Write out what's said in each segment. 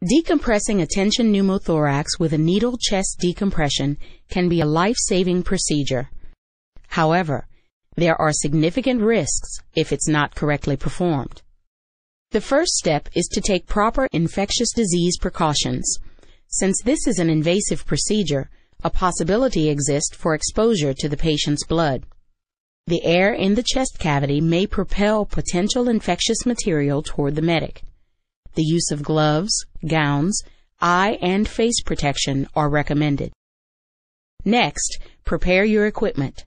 Decompressing a tension pneumothorax with a needle chest decompression can be a life-saving procedure. However, there are significant risks if it's not correctly performed. The first step is to take proper infectious disease precautions. Since this is an invasive procedure, a possibility exists for exposure to the patient's blood. The air in the chest cavity may propel potential infectious material toward the medic. The use of gloves, gowns, eye and face protection are recommended. Next, prepare your equipment.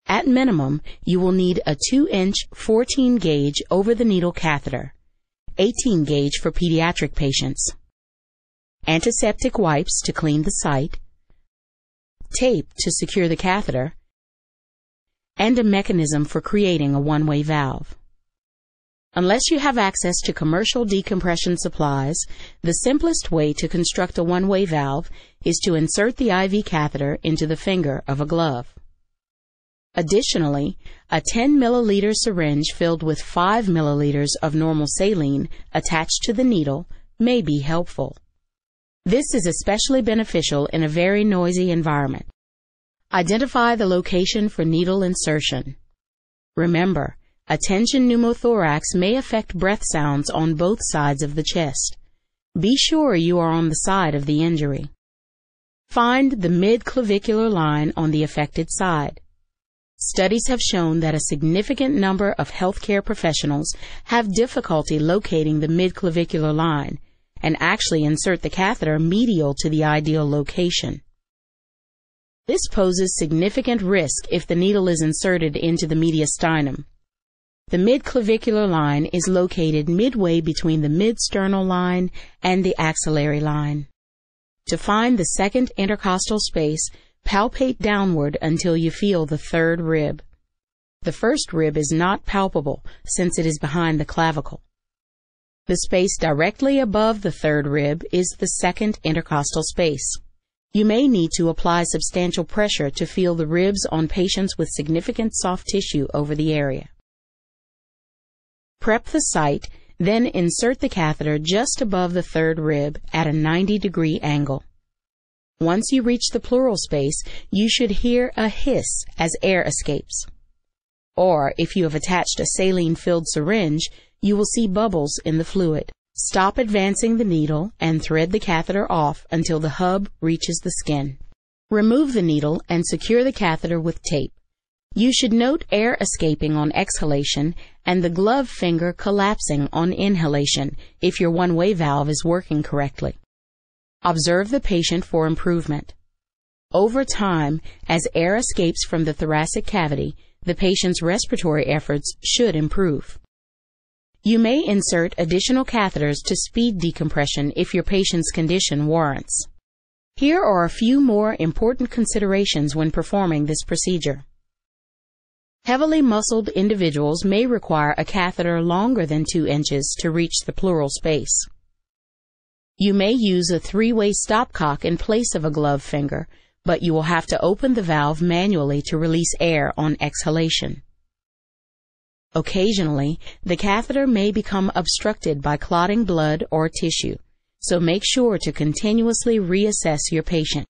At minimum, you will need a 2-inch 14-gauge over-the-needle catheter, 18-gauge for pediatric patients, antiseptic wipes to clean the site, tape to secure the catheter, and a mechanism for creating a one-way valve. Unless you have access to commercial decompression supplies, the simplest way to construct a one-way valve is to insert the IV catheter into the finger of a glove. Additionally, a 10 milliliter syringe filled with 5 milliliters of normal saline attached to the needle may be helpful. This is especially beneficial in a very noisy environment. Identify the location for needle insertion. Remember, a tension pneumothorax may affect breath sounds on both sides of the chest. Be sure you are on the side of the injury. Find the mid-clavicular line on the affected side. Studies have shown that a significant number of healthcare professionals have difficulty locating the mid-clavicular line and actually insert the catheter medial to the ideal location. This poses significant risk if the needle is inserted into the mediastinum. The mid-clavicular line is located midway between the mid-sternal line and the axillary line. To find the second intercostal space, palpate downward until you feel the third rib. The first rib is not palpable since it is behind the clavicle. The space directly above the third rib is the second intercostal space. You may need to apply substantial pressure to feel the ribs on patients with significant soft tissue over the area. Prep the site, then insert the catheter just above the third rib at a 90-degree angle. Once you reach the pleural space, you should hear a hiss as air escapes. Or, if you have attached a saline-filled syringe, you will see bubbles in the fluid. Stop advancing the needle and thread the catheter off until the hub reaches the skin. Remove the needle and secure the catheter with tape. You should note air escaping on exhalation and the glove finger collapsing on inhalation if your one-way valve is working correctly. Observe the patient for improvement. Over time, as air escapes from the thoracic cavity, the patient's respiratory efforts should improve. You may insert additional catheters to speed decompression if your patient's condition warrants. Here are a few more important considerations when performing this procedure. Heavily muscled individuals may require a catheter longer than 2 inches to reach the pleural space. You may use a 3-way stopcock in place of a glove finger, but you will have to open the valve manually to release air on exhalation. Occasionally, the catheter may become obstructed by clotting blood or tissue, so make sure to continuously reassess your patient.